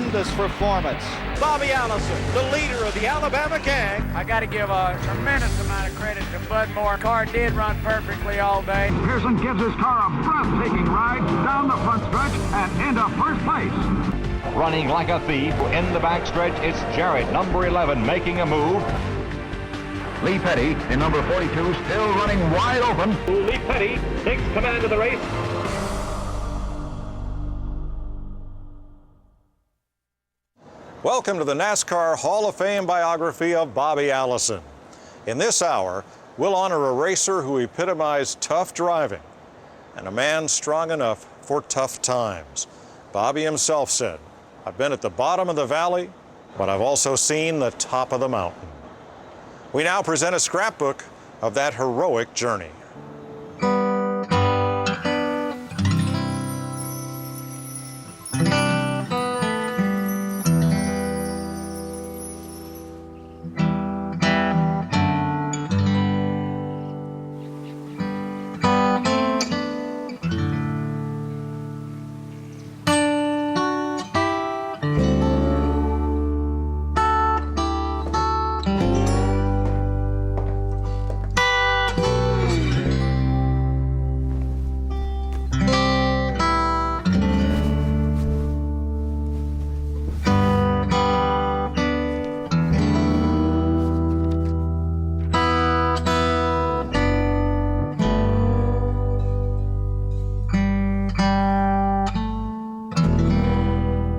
tremendous performance. Bobby Allison, the leader of the Alabama gang. I got to give a tremendous amount of credit to Bud Moore. The car did run perfectly all day. Pearson gives his car a breathtaking ride down the front stretch and into first place. Running like a thief in the backstretch, it's Jarrett, number 11, making a move. Lee Petty in number 42, still running wide open. Lee Petty takes command of the race. Welcome to the NASCAR Hall of Fame biography of Bobby Allison. In this hour, we'll honor a racer who epitomized tough driving and a man strong enough for tough times. Bobby himself said, "I've been at the bottom of the valley, but I've also seen the top of the mountain." We now present a scrapbook of that heroic journey.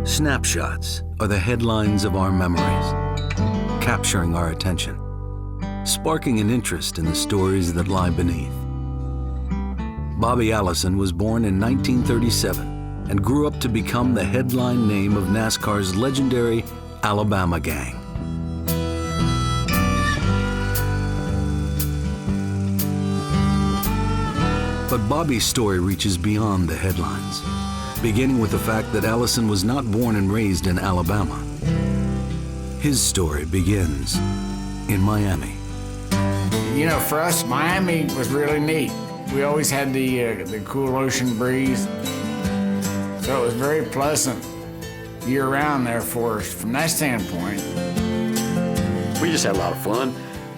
Snapshots are the headlines of our memories, capturing our attention, sparking an interest in the stories that lie beneath. Bobby Allison was born in 1937 and grew up to become the headline name of NASCAR's legendary Alabama gang. But Bobby's story reaches beyond the headlines, beginning with the fact that Allison was not born and raised in Alabama. His story begins in Miami. You know, for us, Miami was really neat. We always had the cool ocean breeze, so it was very pleasant year-round there for us from that standpoint. We just had a lot of fun,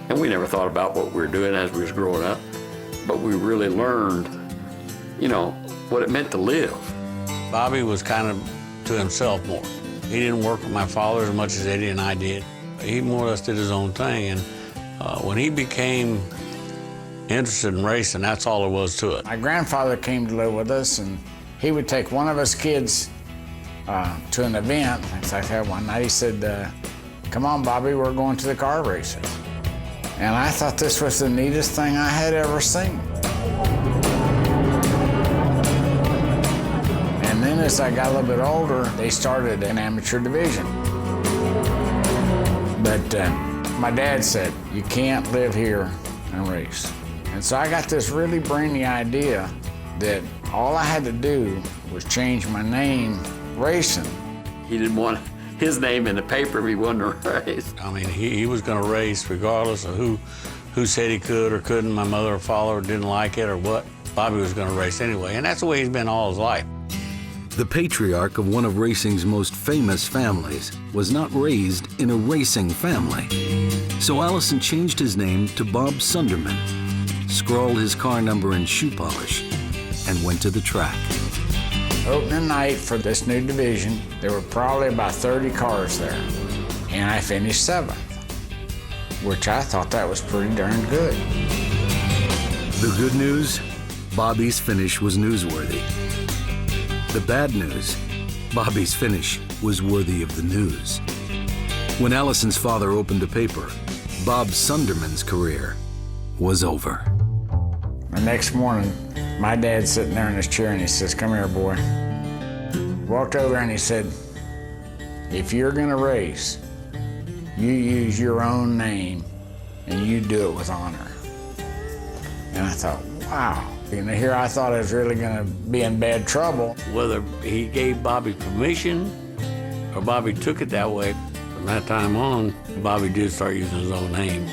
and we never thought about what we were doing as we was growing up, but we really learned, you know, what it meant to live. Bobby was kind of to himself more. He didn't work with my father as much as Eddie and I did. He more or less did his own thing, and when he became interested in racing, that's all there was to it. My grandfather came to live with us, and he would take one of us kids to an event. It's like that one night he said, "Come on, Bobby, we're going to the car races." And I thought this was the neatest thing I had ever seen. And then as I got a little bit older, they started an amateur division. But my dad said, "You can't live here and race." And so I got this really brainy idea that all I had to do was change my name, racing. He didn't want his name in the paper if he wanted to race. I mean, he was going to race regardless of who said he could or couldn't. My mother or father didn't like it or what. Bobby was going to race anyway, and that's the way he's been all his life. The patriarch of one of racing's most famous families was not raised in a racing family. So Allison changed his name to Bob Sunderman, scrawled his car number in shoe polish, and went to the track. Opening night for this new division, there were probably about 30 cars there, and I finished 7th, which I thought that was pretty darn good. The good news, Bobby's finish was newsworthy. The bad news, Bobby's finish was worthy of the news. When Allison's father opened a paper, Bob Sunderman's career was over. The next morning, my dad's sitting there in his chair and he says, "Come here, boy." Walked over and he said, "If you're gonna race, you use your own name and you do it with honor." And I thought, wow. And here I thought I was really gonna be in bad trouble. Whether he gave Bobby permission or Bobby took it that way, from that time on, Bobby did start using his own name.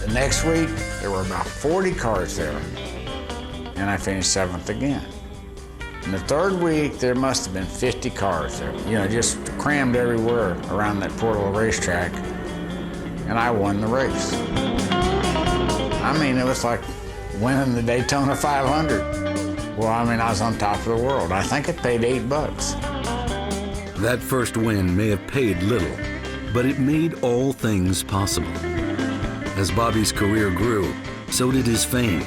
The next week, there were about 40 cars there, and I finished 7th again. In the third week, there must have been 50 cars there, you know, just crammed everywhere around that poor little racetrack. And I won the race. I mean, it was like winning the Daytona 500. Well, I mean, I was on top of the world. I think it paid $8. That first win may have paid little, but it made all things possible. As Bobby's career grew, so did his fame,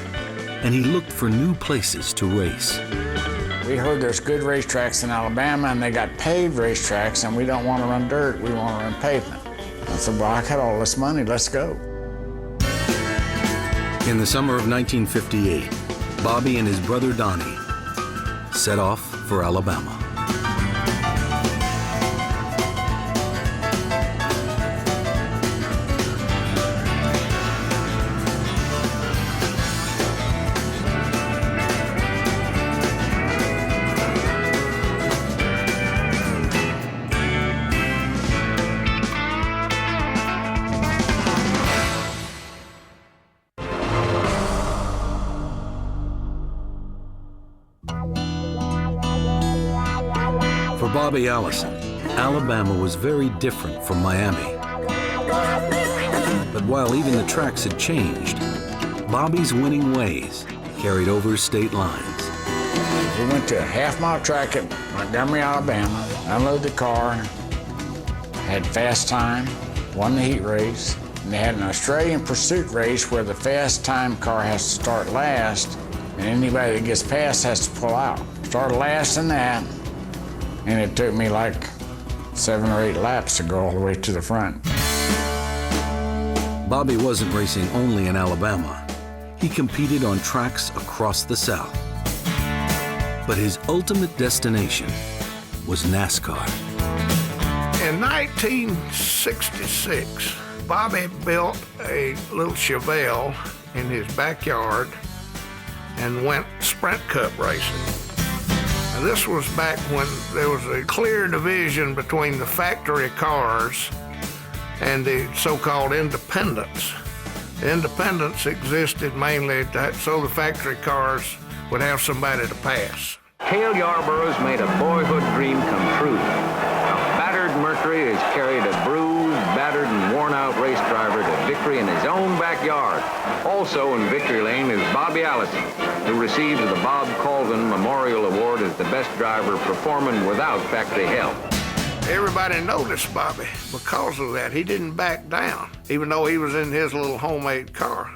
and he looked for new places to race. We heard there's good racetracks in Alabama, and they got paved racetracks, and we don't want to run dirt, we want to run pavement. I said, well, I got all this money, let's go. In the summer of 1958, Bobby and his brother Donnie set off for Alabama. For Bobby Allison, Alabama was very different from Miami. But while even the tracks had changed, Bobby's winning ways carried over state lines. We went to a half-mile track at Montgomery, Alabama, unloaded the car, had fast time, won the heat race, and they had an Australian pursuit race where the fast time car has to start last, and anybody that gets past has to pull out. Started last in that, and it took me like 7 or 8 laps to go all the way to the front. Bobby wasn't racing only in Alabama. He competed on tracks across the South. But his ultimate destination was NASCAR. In 1966, Bobby built a little Chevelle in his backyard and went Sprint Cup racing. Now, this was back when there was a clear division between the factory cars and the so-called independents. The independents existed mainly so the factory cars would have somebody to pass. Cale Yarborough's made a boyhood dream come true. A battered Mercury has carried a bruised, battered, and worn-out race driver to victory in his own backyard. Also in victory lane is Bobby Allison, who received the Bob Colvin Memorial Award as the best driver performing without factory help. Everybody noticed Bobby because of that. He didn't back down, even though he was in his little homemade car.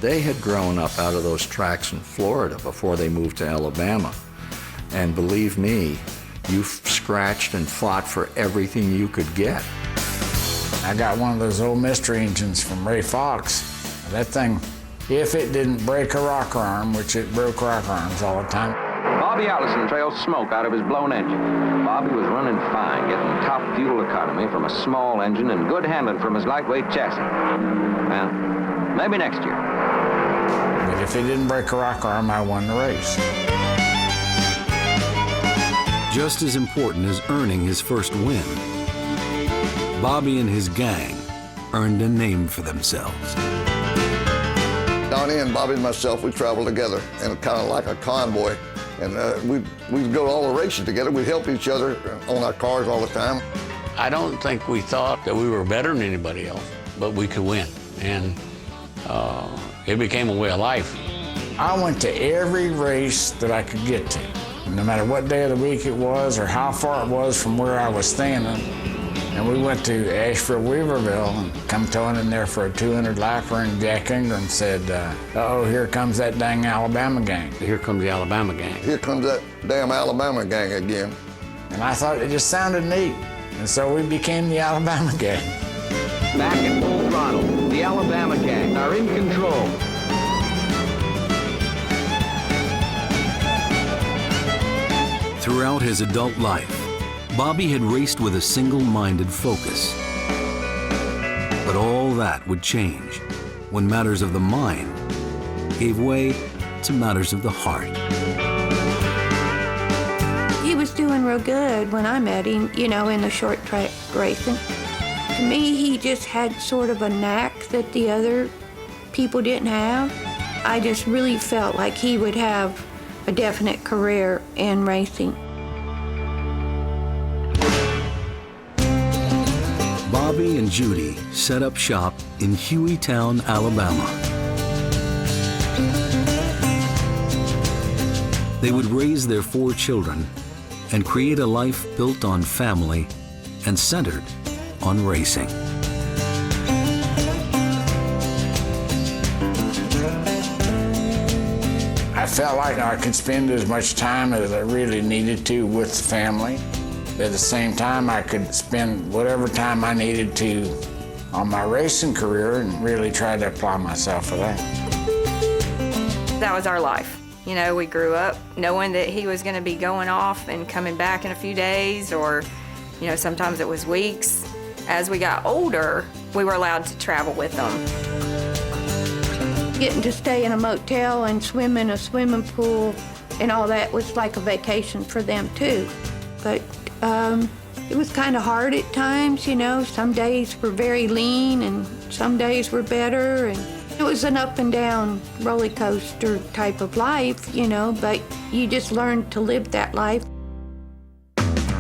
They had grown up out of those tracks in Florida before they moved to Alabama. And believe me, you scratched and fought for everything you could get. I got one of those old mystery engines from Ray Fox. That thing, if it didn't break a rocker arm, which it broke rocker arms all the time. Bobby Allison trailed smoke out of his blown engine. Bobby was running fine, getting top fuel economy from a small engine and good handling from his lightweight chassis. Well, maybe next year. But if it didn't break a rocker arm, I won the race. Just as important as earning his first win, Bobby and his gang earned a name for themselves. Donnie and Bobby and myself, we traveled together and kind of like a convoy. And we'd go to all the races together. We'd help each other on our cars all the time. I don't think we thought that we were better than anybody else, but we could win. And it became a way of life. I went to every race that I could get to, no matter what day of the week it was or how far it was from where I was standing. And we went to Asheville, Weaverville, and come towing in there for a 200-lapper, and Jack Ingram said, uh-oh, here comes that dang Alabama gang. Here comes the Alabama gang. Here comes that damn Alabama gang again. And I thought it just sounded neat. And so we became the Alabama gang. Back at full throttle, the Alabama gang are in control. Throughout his adult life, Bobby had raced with a single-minded focus. But all that would change when matters of the mind gave way to matters of the heart. He was doing real good when I met him, you know, in the short track racing. To me, he just had sort of a knack that the other people didn't have. I just really felt like he would have a definite career in racing. Bobby and Judy set up shop in Hueytown, Alabama. They would raise their 4 children and create a life built on family and centered on racing. I felt like I could spend as much time as I really needed to with the family. At the same time, I could spend whatever time I needed to on my racing career and really try to apply myself for that. That was our life. You know, we grew up knowing that he was going to be going off and coming back in a few days, or, you know, sometimes it was weeks. As we got older, we were allowed to travel with them. Getting to stay in a motel and swim in a swimming pool and all that was like a vacation for them too. But it was kind of hard at times, you know. Some days were very lean and some days were better, and it was an up and down roller coaster type of life, you know, but you just learned to live that life.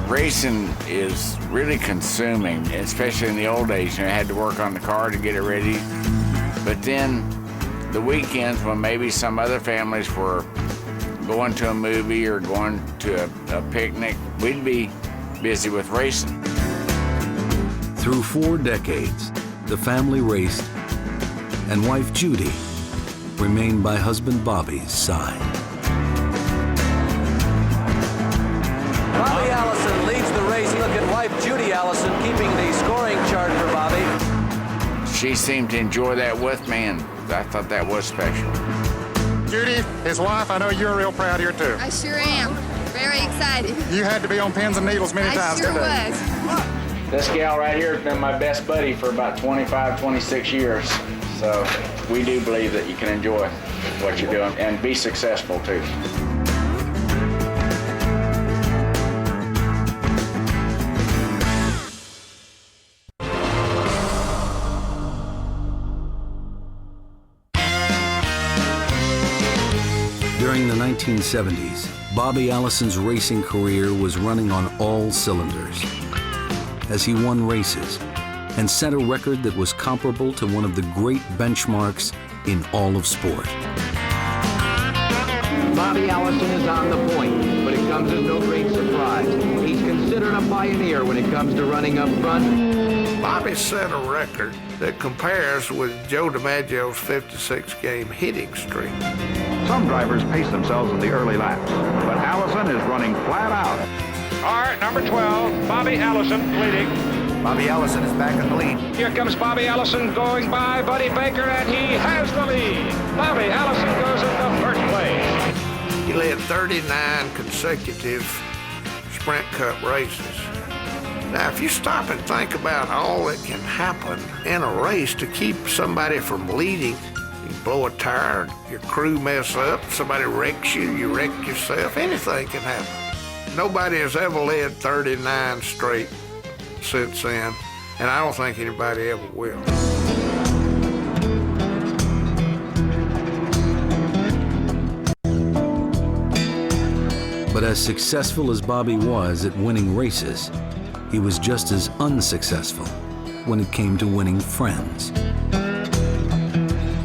Racing is really consuming, especially in the old days. You know, I had to work on the car to get it ready. But then the weekends when maybe some other families were going to a movie or going to a picnic, we'd be busy with racing. Through 4 decades, the family raced, and wife Judy remained by husband Bobby's side. Bobby Allison leads the race. Look at wife Judy Allison keeping the scoring chart for Bobby. She seemed to enjoy that with me, and I thought that was special. Judy, his wife, I know you're real proud here too. I sure am. Very excited. You had to be on pins and needles many times today. I sure was. This gal right here has been my best buddy for about 25, 26 years. So we do believe that you can enjoy what you're doing and be successful too. During the 1970s, Bobby Allison's racing career was running on all cylinders as he won races and set a record that was comparable to one of the great benchmarks in all of sport. Bobby Allison is on the point, but it comes as no great surprise. He's considered a pioneer when it comes to running up front. Bobby set a record that compares with Joe DiMaggio's 56-game hitting streak. Some drivers pace themselves in the early laps, but Allison is running flat out. Car number 12, Bobby Allison leading. Bobby Allison is back in the lead. Here comes Bobby Allison going by Buddy Baker, and he has the lead. Bobby Allison goes into first place. He led 39 consecutive Sprint Cup races. Now, if you stop and think about all that can happen in a race to keep somebody from leading, you blow a tire, your crew mess up, somebody wrecks you, you wreck yourself, anything can happen. Nobody has ever led 39 straight since then, and I don't think anybody ever will. But as successful as Bobby was at winning races, he was just as unsuccessful when it came to winning friends.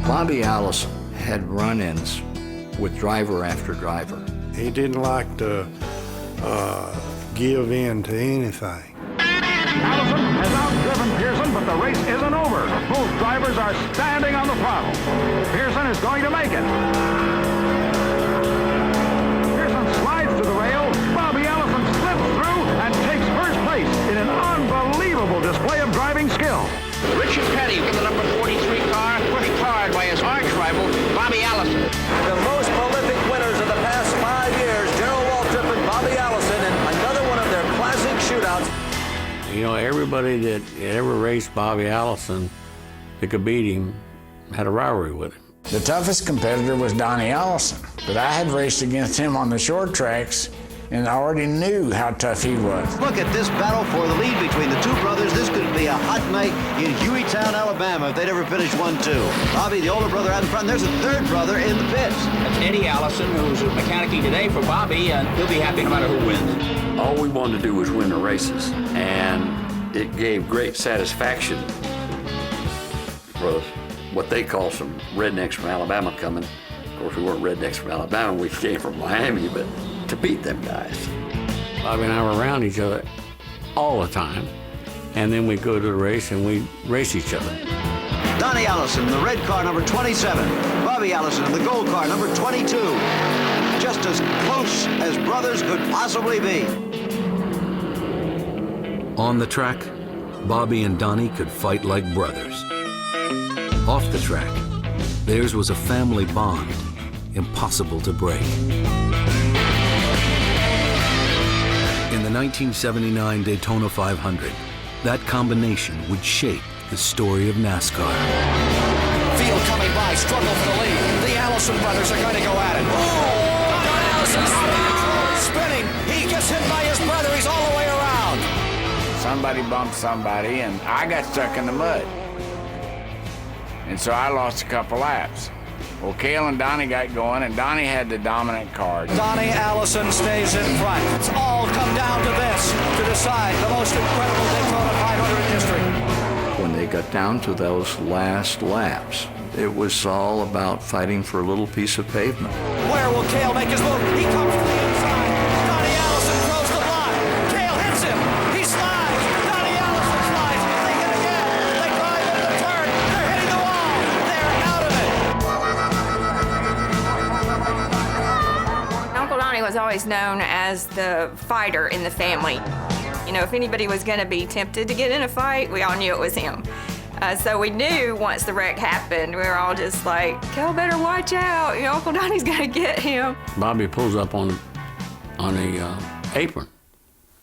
Bobby Allison had run-ins with driver after driver. He didn't like to give in to anything. Allison has outdriven Pearson, but the race isn't over. Both drivers are standing on the throttle. Pearson is going to make it. Pearson slides to the rail. Bobby Allison slips through and takes first place in an unbelievable display of driving skill. Richard Petty in the number 43 car, pushed hard by his arch rival, Bobby Allison. The most prolific winners of the past 5 years, Gerald Waltrip and Bobby Allison, and another one of their classic shootouts. You know, everybody that ever raced Bobby Allison that could beat him had a rivalry with him. The toughest competitor was Donnie Allison, but I had raced against him on the short tracks and I already knew how tough he was. Look at this battle for the lead between the two brothers. This could be a hot night in Hueytown, Alabama, if they'd ever finish 1-2. Bobby, the older brother, out in front. There's a third brother in the pits. That's Eddie Allison, who's mechanicking today for Bobby, and he'll be happy no matter who wins. All we wanted to do was win the races, and it gave great satisfaction for what they call some rednecks from Alabama coming. Of course, we weren't rednecks from Alabama, we came from Miami, but to beat them guys. Bobby and I were around each other all the time, and then we go to the race and we race each other. Donnie Allison, the red car, number 27. Bobby Allison, the gold car, number 22. Just as close as brothers could possibly be. On the track, Bobby and Donnie could fight like brothers. Off the track, theirs was a family bond, impossible to break. In the 1979 Daytona 500, that combination would shape the story of NASCAR. Field coming by, struggle for the lead. The Allison brothers are going to go at it. Oh, Allison's spinning. He gets hit by his brother. He's all the way around. Somebody bumped somebody, and I got stuck in the mud. And so I lost a couple laps. Well, Cale and Donnie got going, and Donnie had the dominant car. Donnie Allison stays in front. It's all come down to this to decide the most incredible Daytona 500 in history. When they got down to those last laps, it was all about fighting for a little piece of pavement. Where will Cale make his move? He comes from the inside. Donnie Allison throws the block. Cale hits him. He slides. Donnie Allison slides. They hit again. They drive into the turn. They're hitting the wall. They're out of it. Uncle Donnie was always known as the fighter in the family. You know, if anybody was going to be tempted to get in a fight, we all knew it was him. So we knew once the wreck happened, we were all just like, Kel better watch out. You know, Uncle Donnie's going to get him. Bobby pulls up on the apron,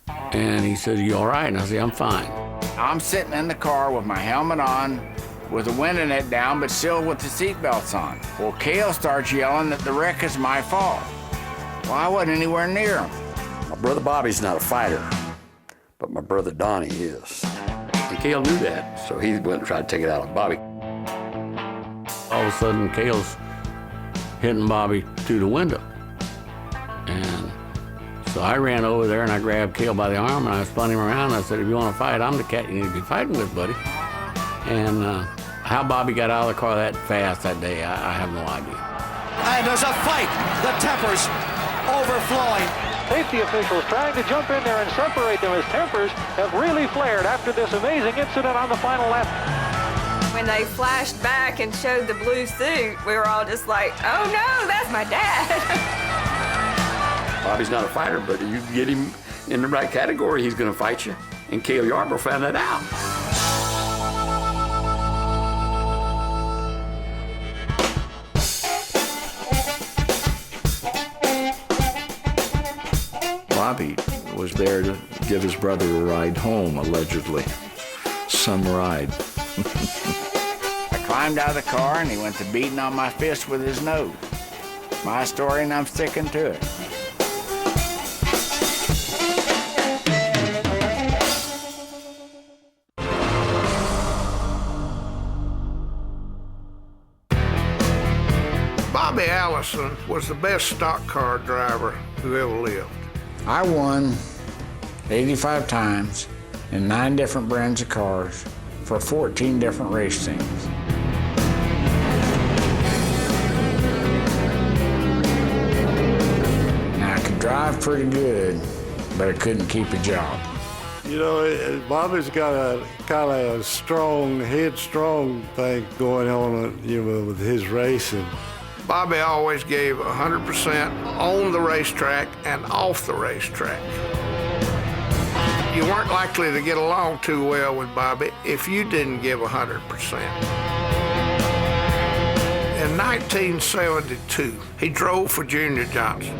and he says, "You all right?" And I say, "I'm fine." I'm sitting in the car with my helmet on, with the window net down, but still with the seatbelts on. Well, Cale starts yelling that the wreck is my fault. Well, I wasn't anywhere near him. My brother Bobby's not a fighter, but my brother Donnie is. And Cale knew that, so he went and tried to take it out on Bobby. All of a sudden, Cale's hitting Bobby through the window. And so I ran over there and I grabbed Cale by the arm and I spun him around. And I said, "If you want to fight, I'm the cat you need to be fighting with, buddy." And how Bobby got out of the car that fast that day, I have no idea. And there's a fight. The tempers overflowing. Safety officials trying to jump in there and separate them as tempers have really flared after this amazing incident on the final lap. When they flashed back and showed the blue suit, we were all just like, oh no, that's my dad. Bobby's not a fighter, but if you get him in the right category, he's going to fight you. And Cale Yarborough found that out. Bobby was there to give his brother a ride home, allegedly. Some ride. I climbed out of the car and he went to beating on my fist with his nose. My story, and I'm sticking to it. Bobby Allison was the best stock car driver who ever lived. I won 85 times in 9 different brands of cars for 14 different race teams. Now, I could drive pretty good, but I couldn't keep a job. You know, Bobby's got a kind of strong, headstrong thing going on, you know, with his racing. Bobby always gave 100% on the racetrack and off the racetrack. You weren't likely to get along too well with Bobby if you didn't give 100%. In 1972, he drove for Junior Johnson.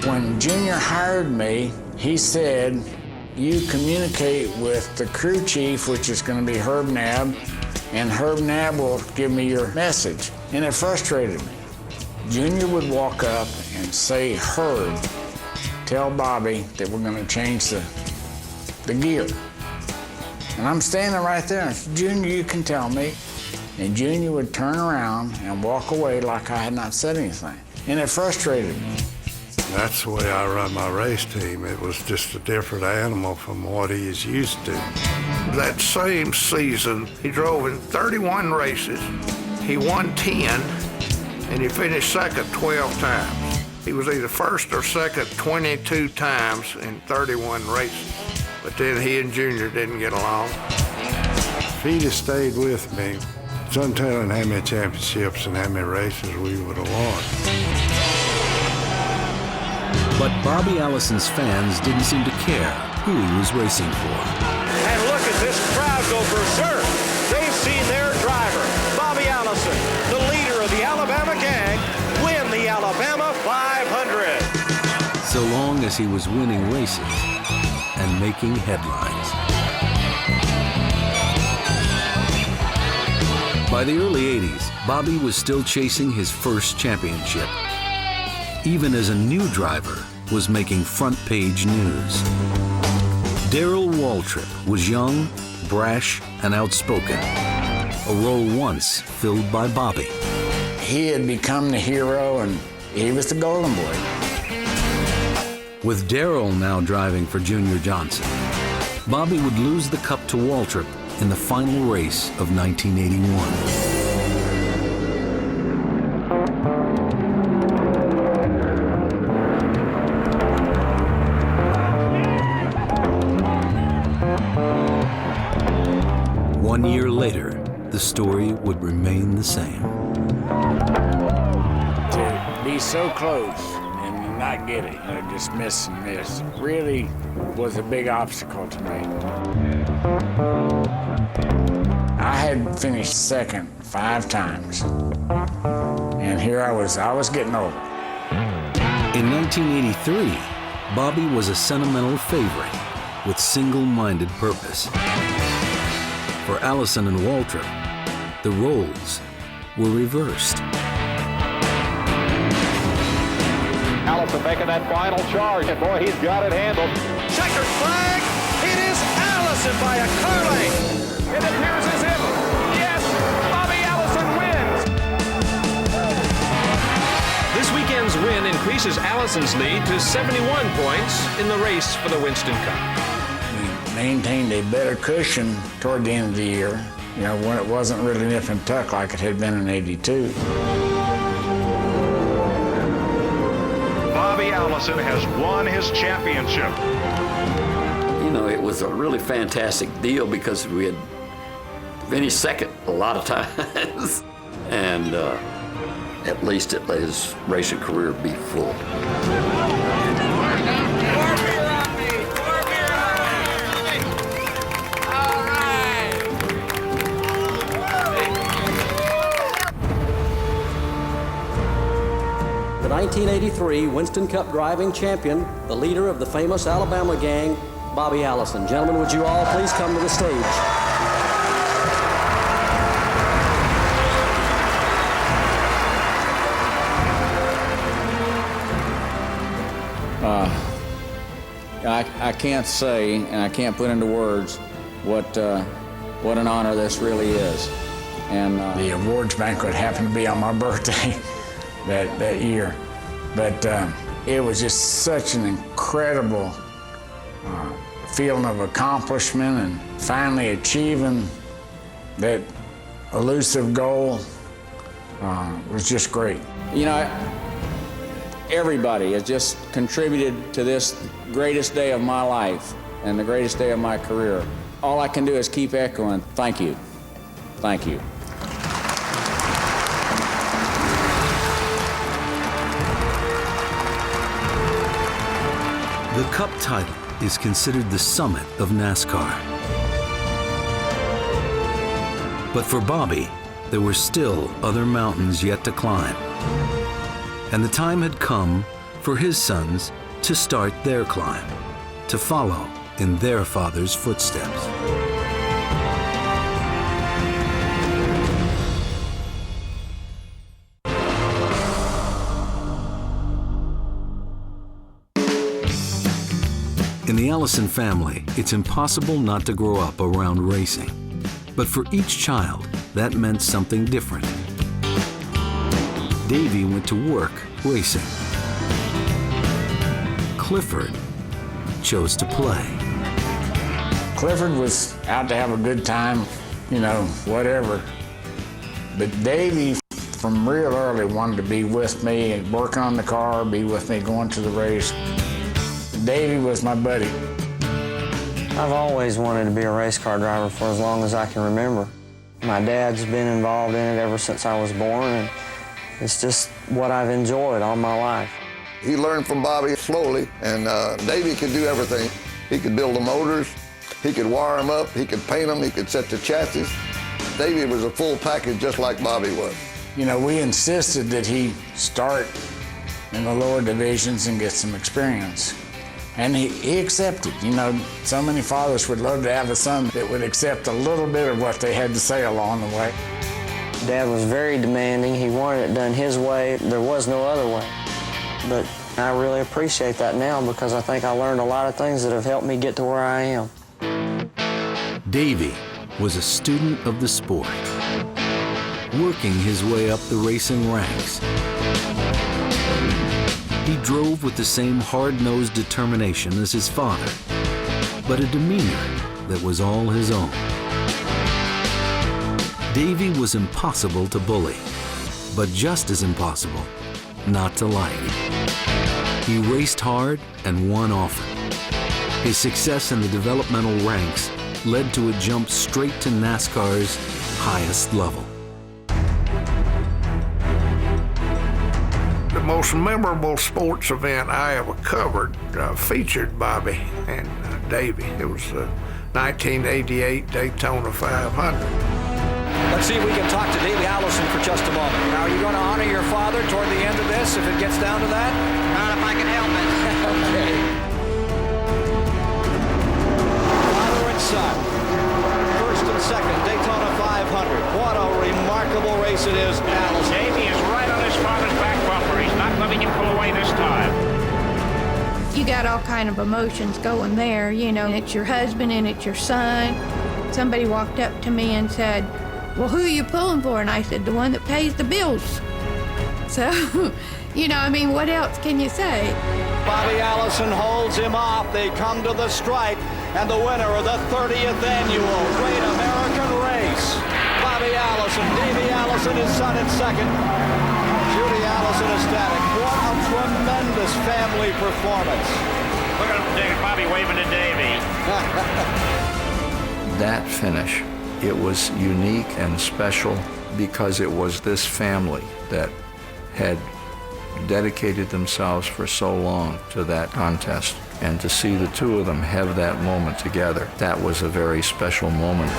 When Junior hired me, he said, "You communicate with the crew chief, which is going to be Herb Nab, and Herb Nab will give me your message." And it frustrated me. Junior would walk up and say Herb tell Bobby that we're gonna change the gear. And I'm standing right there, and I said, Junior, you can tell me. And Junior would turn around and walk away like I had not said anything. And it frustrated me. That's the way I run my race team. It was just a different animal from what he is used to. That same season, he drove in 31 races. He won 10, and he finished second 12 times. He was either first or second 22 times in 31 races. But then he and Junior didn't get along. If he'd have stayed with me, it's untelling how many championships and how many races we would have won. But Bobby Allison's fans didn't seem to care who he was racing for. And look at this crowd go berserk. They've seen their driver, Bobby Allison, the leader of the Alabama gang, win the Alabama 500. So long as he was winning races and making headlines. By the early 80s, Bobby was still chasing his first championship, even as a new driver was making front-page news. Darrell Waltrip was young, brash, and outspoken, a role once filled by Bobby. He had become the hero, and he was the golden boy. With Darrell now driving for Junior Johnson, Bobby would lose the cup to Waltrip in the final race of 1981. One year later, the story would remain the same. To be so close and not get it, just miss and miss, really was a big obstacle to me. I had finished second 5 times, and here I was getting old. In 1983, Bobby was a sentimental favorite with single-minded purpose. For Allison and Waltrip, the roles were reversed. Allison making that final charge, and boy, he's got it handled. Checkered flag. It is Allison by a car length. It appears as if, yes, Bobby Allison wins. This weekend's win increases Allison's lead to 71 points in the race for the Winston Cup. We maintained a better cushion toward the end of the year, when it wasn't really nip and tuck like it had been in '82. Bobby Allison has won his championship. It was a really fantastic deal because we had finished second a lot of times. And at least it let his racing career be full. The 1983 Winston Cup driving champion, the leader of the famous Alabama gang, Bobby Allison. Gentlemen, would you all please come to the stage? I can't say, and I can't put into words what an honor this really is. And the awards banquet happened to be on my birthday that year, but it was just such an incredible feeling of accomplishment and finally achieving that elusive goal was just great. Everybody has just contributed to this greatest day of my life and the greatest day of my career. All I can do is keep echoing, thank you, thank you. The Cup title is considered the summit of NASCAR. But for Bobby, there were still other mountains yet to climb. And the time had come for his sons to start their climb, to follow in their father's footsteps. In the Allison family, it's impossible not to grow up around racing. But for each child, that meant something different. Davy went to work racing. Clifford chose to play. Clifford was out to have a good time, you know, whatever. But Davy, from real early, wanted to be with me and working on the car, be with me going to the race. Davy was my buddy. I've always wanted to be a race car driver for as long as I can remember. My dad's been involved in it ever since I was born, and it's just what I've enjoyed all my life. He learned from Bobby slowly, and Davy could do everything. He could build the motors, he could wire them up, he could paint them, he could set the chassis. Davy was a full package just like Bobby was. You know, we insisted that he start in the lower divisions and get some experience. And he accepted. You know, so many fathers would love to have a son that would accept a little bit of what they had to say along the way. Dad was very demanding. He wanted it done his way. There was no other way. But I really appreciate that now because I think I learned a lot of things that have helped me get to where I am. Davy was a student of the sport, working his way up the racing ranks. He drove with the same hard-nosed determination as his father, but a demeanor that was all his own. Davy was impossible to bully, but just as impossible not to like. He raced hard and won often. His success in the developmental ranks led to a jump straight to NASCAR's highest level. The most memorable sports event I ever covered featured Bobby and Davy. It was the 1988 Daytona 500. Let's see if we can talk to Davy Allison for just a moment. Now, are you going to honor your father toward the end of this if it gets down to that? Not if I can help it. Okay. Father and son, first and second, Daytona 500. What a remarkable race it is, Allison. Davy is right on his father's back bumper. He's not letting him pull away this time. You got all kind of emotions going there, you know, it's your husband and it's your son. Somebody walked up to me and said, well, who are you pulling for? And I said, the one that pays the bills. So, you know, I mean, what else can you say? Bobby Allison holds him off. They come to the stripe, and the winner of the 30th annual Great American Race. Bobby Allison, Davy Allison, his son in second. Judy Allison ecstatic. What a tremendous family performance. Look at Bobby waving to Davy. That finish, it was unique and special because it was this family that had dedicated themselves for so long to that contest. And to see the two of them have that moment together, that was a very special moment.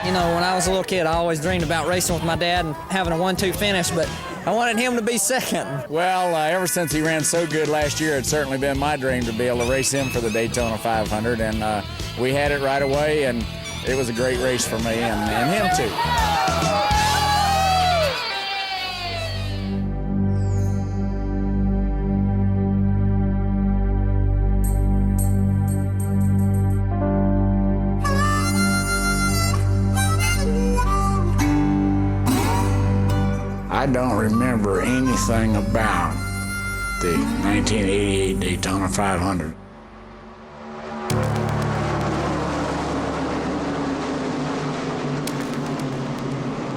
You know, when I was a little kid, I always dreamed about racing with my dad and having a 1-2 finish, but I wanted him to be second. Well, ever since he ran so good last year, it's certainly been my dream to be able to race him for the Daytona 500, and we had it right away, and it was a great race for me and him too. I don't remember anything about the 1988 Daytona 500.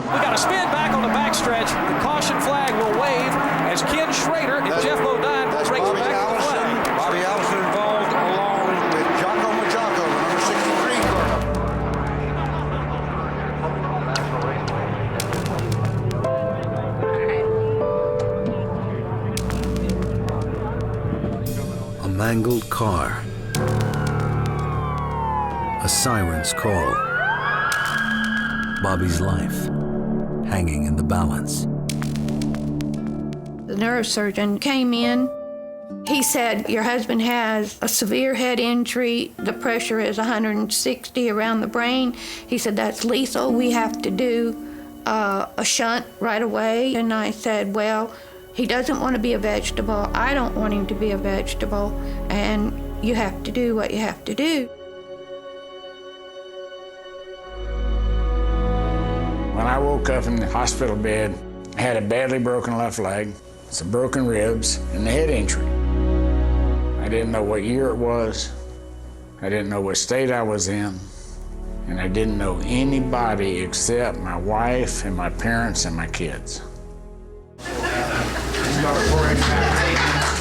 We got a spin back on the backstretch. The caution flag will wave as Ken Schrader and Jeff Bodine will race back to the flag. Bobby Allison involved along with Jocko Majocco, number 63 car. A mangled car. A siren's call. Bobby's life hanging in the balance. The neurosurgeon came in. He said, your husband has a severe head injury. The pressure is 160 around the brain. He said, that's lethal. We have to do a shunt right away. And I said, well, He doesn't want to be a vegetable. I don't want him to be a vegetable. And you have to do what you have to do. When I woke up in the hospital bed, I had a badly broken left leg, some broken ribs, and a head injury. I didn't know what year it was. I didn't know what state I was in. And I didn't know anybody except my wife and my parents and my kids.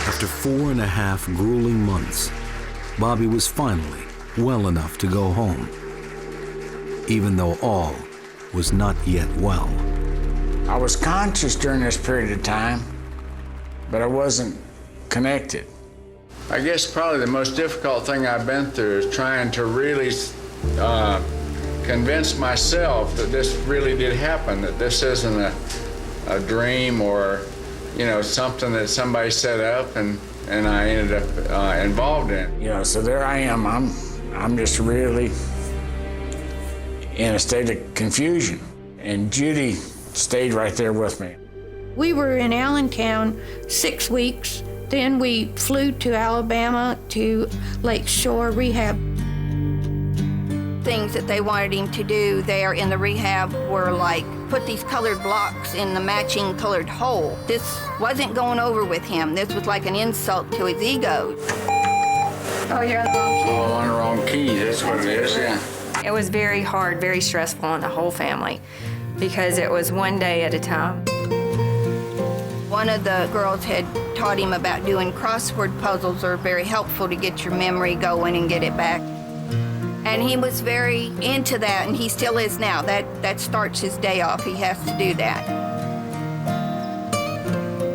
After 4.5 grueling months, Bobby was finally well enough to go home, even though all was not yet well. I was conscious during this period of time, but I wasn't connected. I guess probably the most difficult thing I've been through is trying to really convince myself that this really did happen, that this isn't a dream or, you know, something that somebody set up and I ended up involved in. You know, so there I am. I'm just really in a state of confusion. And Judy stayed right there with me. We were in Allentown 6 weeks. Then we flew to Alabama to Lake Shore Rehab. Things that they wanted him to do there in the rehab were like put these colored blocks in the matching colored hole. This wasn't going over with him. This was like an insult to his ego. Oh, you're on the wrong key. Oh, on the wrong key, that's what it is, yeah. It was very hard, very stressful on the whole family because it was one day at a time. One of the girls had taught him about doing crossword puzzles are very helpful to get your memory going and get it back. And he was very into that, and he still is now. That starts his day off. He has to do that.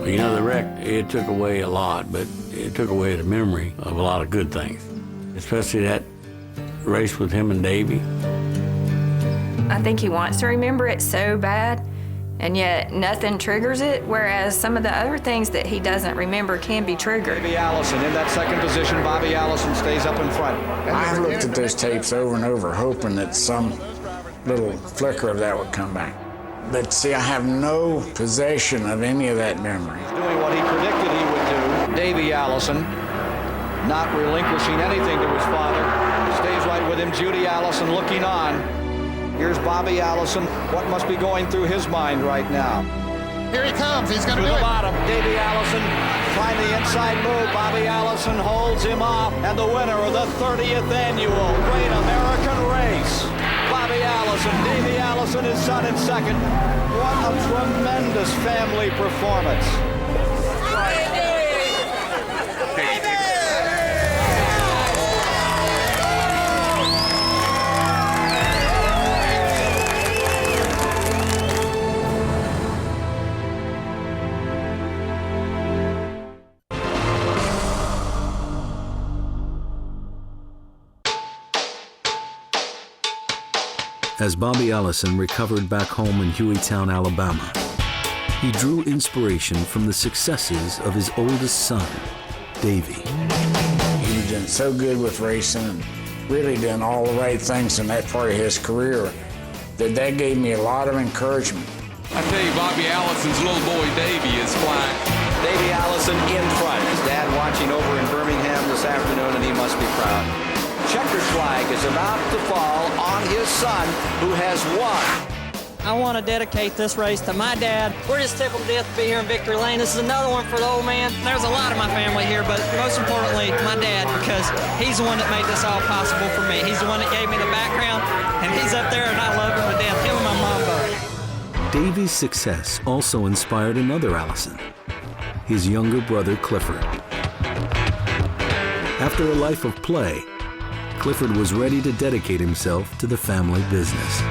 Well, you know, the wreck, it took away a lot, but it took away the memory of a lot of good things, especially that race with him and Davey. I think he wants to remember it so bad, and yet nothing triggers it, whereas some of the other things that he doesn't remember can be triggered. Bobby Allison in that second position. Bobby Allison stays up in front. I've looked at those tapes over and over, hoping that some little flicker of that would come back. But see, I have no possession of any of that memory. He's doing what he predicted he would do. Davey Allison, not relinquishing anything to his father. Stays right with him. Judy Allison looking on. Here's Bobby Allison. What must be going through his mind right now? Here he comes. He's going to To do the it. bottom. Davey Allison trying the inside move. Bobby Allison holds him off. And the winner of the 30th annual Great American Race, Bobby Allison. Davey Allison, his son, in second. What a tremendous family performance. As Bobby Allison recovered back home in Hueytown, Alabama, he drew inspiration from the successes of his oldest son, Davey. He was doing so good with racing and really doing all the right things in that part of his career that gave me a lot of encouragement. I tell you, Bobby Allison's little boy, Davey, is flying. Davey Allison in front. His dad watching over in Birmingham this afternoon, and he must be proud. Checkered flag is about to fall on his son, who has won. I want to dedicate this race to my dad. We're just tickled to death to be here in Victory Lane. This is another one for the old man. There's a lot of my family here, but most importantly, my dad, because he's the one that made this all possible for me. He's the one that gave me the background, and he's up there, and I love him to death. Him and my mom both. Davey's success also inspired another Allison, his younger brother Clifford. After a life of play, Clifford was ready to dedicate himself to the family business.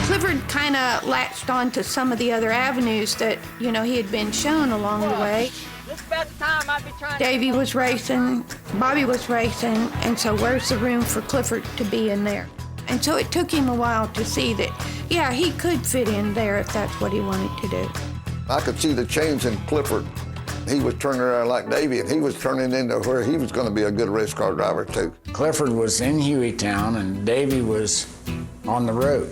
Clifford kind of latched on to some of the other avenues that, you know, he had been shown along the way. Davey was racing, Bobby was racing, and so where's the room for Clifford to be in there? And so it took him a while to see that, yeah, he could fit in there if that's what he wanted to do. I could see the change in Clifford. He was turning around like Davey, and he was turning into where he was going to be a good race car driver, too. Clifford was in Hueytown, and Davey was on the road.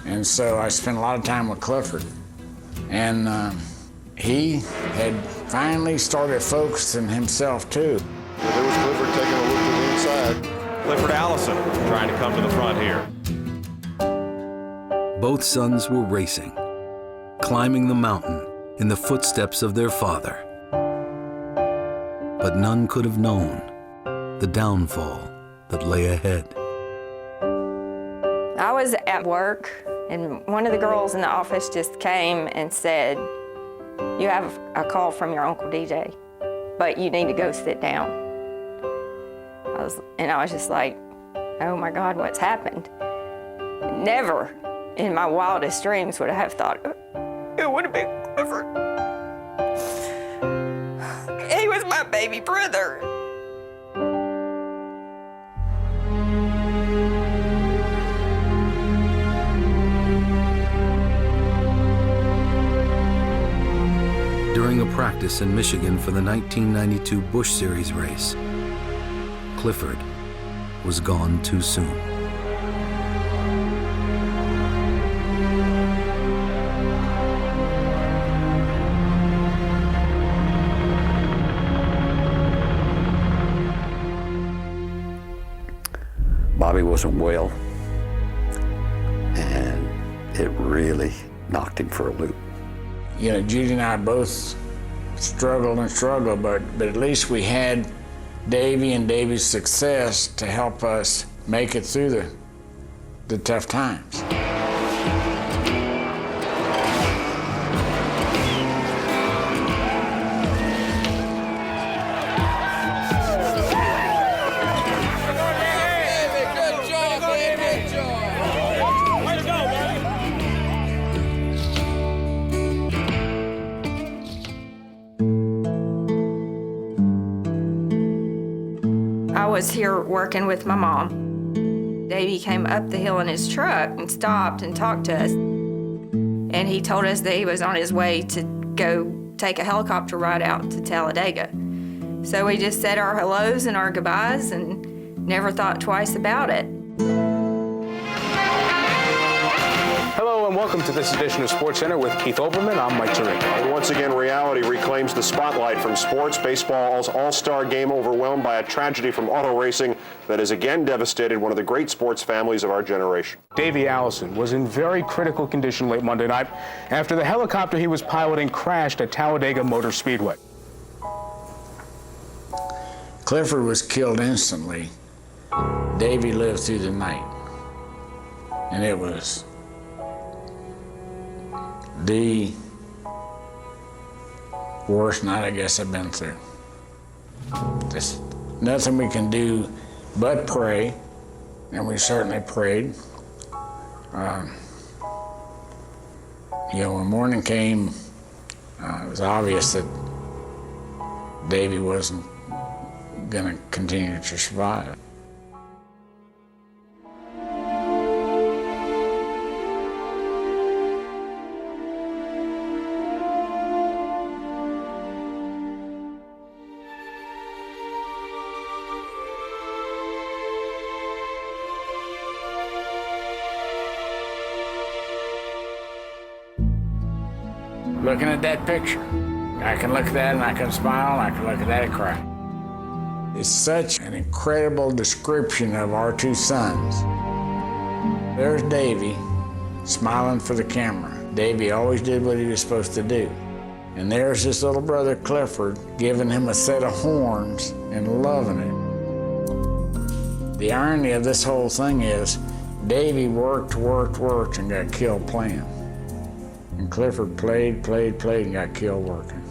And so I spent a lot of time with Clifford. And he had finally started focusing himself too. There was Clifford taking a look to the inside. Clifford Allison trying to come to the front here. Both sons were racing, climbing the mountain in the footsteps of their father. But none could have known the downfall that lay ahead. I was at work, and one of the girls in the office just came and said, "You have a call from your Uncle DJ, but you need to go sit down." I was just like, oh my God, what's happened? Never in my wildest dreams would I have thought it would have been Clifford. He was my baby brother. During a practice in Michigan for the 1992 Busch Series race, Clifford was gone too soon. Bobby wasn't well, and it really knocked him for a loop. You know, Judy and I both struggled, but at least we had Davey and Davey's success to help us make it through the tough times. I was here working with my mom. Davey came up the hill in his truck and stopped and talked to us. And he told us that he was on his way to go take a helicopter ride out to Talladega. So we just said our hellos and our goodbyes and never thought twice about it. Hello and welcome to this edition of SportsCenter with Keith Olbermann. I'm Mike Tirico. And once again, reality reclaims the spotlight from sports. Baseball's all-star game overwhelmed by a tragedy from auto racing that has again devastated one of the great sports families of our generation. Davey Allison was in very critical condition late Monday night after the helicopter he was piloting crashed at Talladega Motor Speedway. Clifford was killed instantly. Davey lived through the night. And it was the worst night I guess I've been through. There's nothing we can do but pray, and we certainly prayed. You know, when morning came, it was obvious that Davey wasn't gonna continue to survive. Looking at that picture, I can look at that and I can smile, and I can look at that and cry. It's such an incredible description of our two sons. There's Davey smiling for the camera. Davey always did what he was supposed to do. And there's his little brother Clifford giving him a set of horns and loving it. The irony of this whole thing is Davey worked and got killed playing. And Clifford played and got killed working.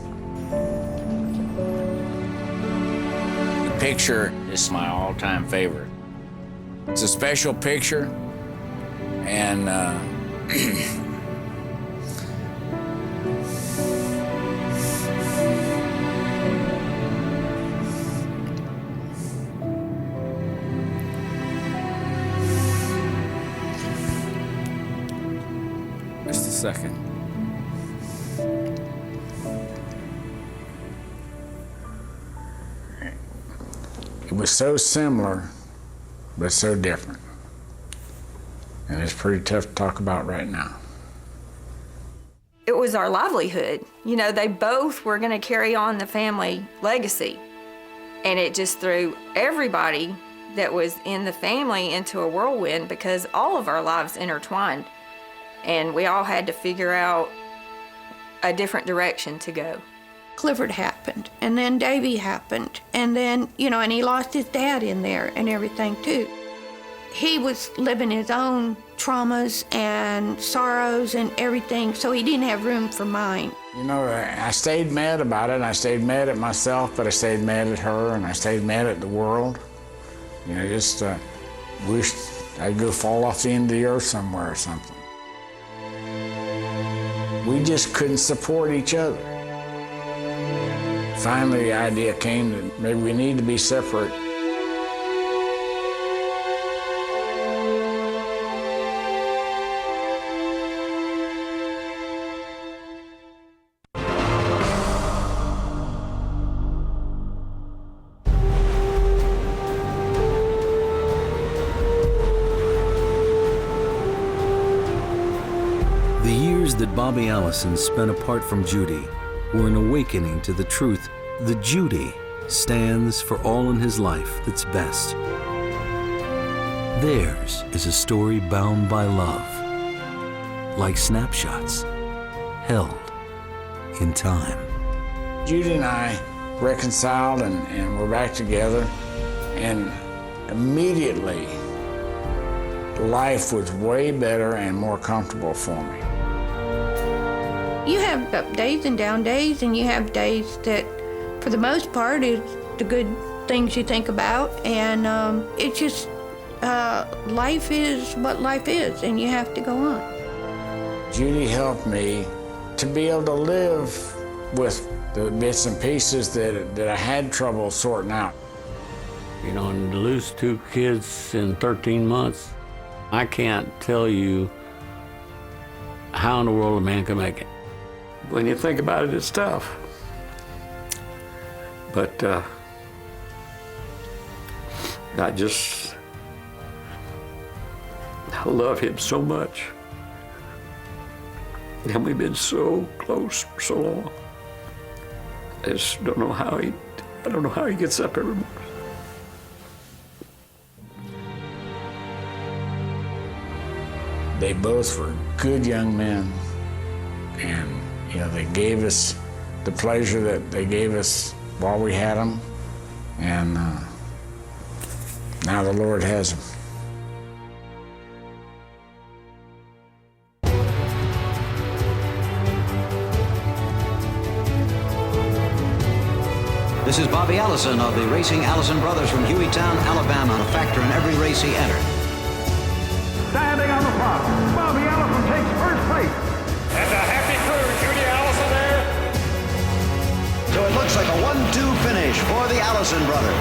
The picture is my all-time favorite. It's a special picture, and just a second. It was so similar, but so different. And it's pretty tough to talk about right now. It was our livelihood. You know, they both were going to carry on the family legacy. And it just threw everybody that was in the family into a whirlwind because all of our lives intertwined. And we all had to figure out a different direction to go. Clifford happened, and then Davy happened, and then, you know, and he lost his dad in there and everything too. He was living his own traumas and sorrows and everything, so he didn't have room for mine. You know, I stayed mad about it, and I stayed mad at myself, but I stayed mad at her, and I stayed mad at the world. You know, just wished I'd go fall off the end of the earth somewhere or something. We just couldn't support each other. Finally, the idea came that maybe we need to be separate. The years that Bobby Allison spent apart from Judy were an awakening to the truth that Judy stands for all in his life that's best. Theirs is a story bound by love, like snapshots held in time. Judy and I reconciled and we're back together, and immediately life was way better and more comfortable for me. You have up days and down days, and you have days that, for the most part, is the good things you think about, and it's just, life is what life is, and you have to go on. Judy helped me to be able to live with the bits and pieces that I had trouble sorting out. You know, and to lose 2 kids in 13 months, I can't tell you how in the world a man can make it. When you think about it, it's tough. But I love him so much. And we've been so close for so long. I just don't know how he gets up every morning. They both were good young men, and you know, they gave us the pleasure that they gave us while we had them, and now the Lord has them. This is Bobby Allison of the Racing Allison Brothers from Hueytown, Alabama, a factor in every race he entered. Standing on the front, Bobby Allison takes first place. And a happy crew, Judy Allison there. So it looks like a 1-2 finish for the Allison brothers.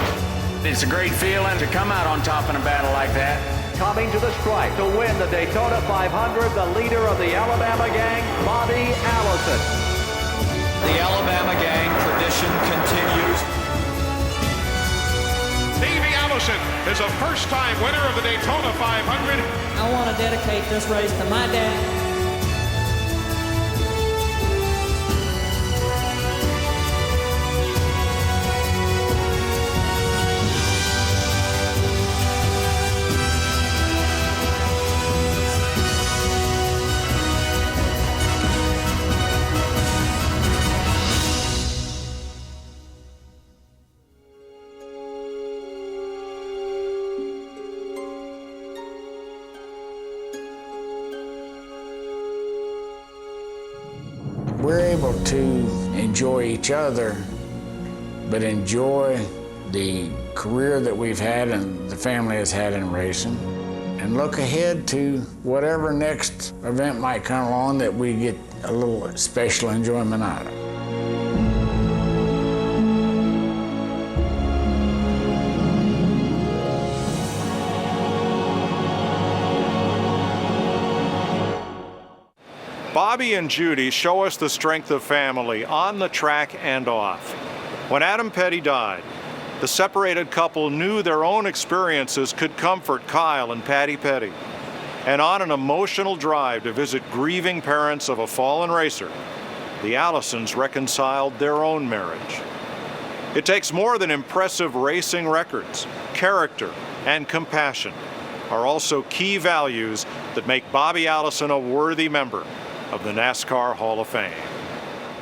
It's a great feeling to come out on top in a battle like that. Coming to the stripe to win the Daytona 500, the leader of the Alabama gang, Bobby Allison. The Alabama gang tradition continues. Davey Allison is a first-time winner of the Daytona 500. I want to dedicate this race to my dad. We're able to enjoy each other, but enjoy the career that we've had and the family has had in racing, and look ahead to whatever next event might come along that we get a little special enjoyment out of. Bobby and Judy show us the strength of family on the track and off. When Adam Petty died, the separated couple knew their own experiences could comfort Kyle and Patty Petty. And on an emotional drive to visit grieving parents of a fallen racer, the Allisons reconciled their own marriage. It takes more than impressive racing records. Character and compassion are also key values that make Bobby Allison a worthy member of the NASCAR Hall of Fame.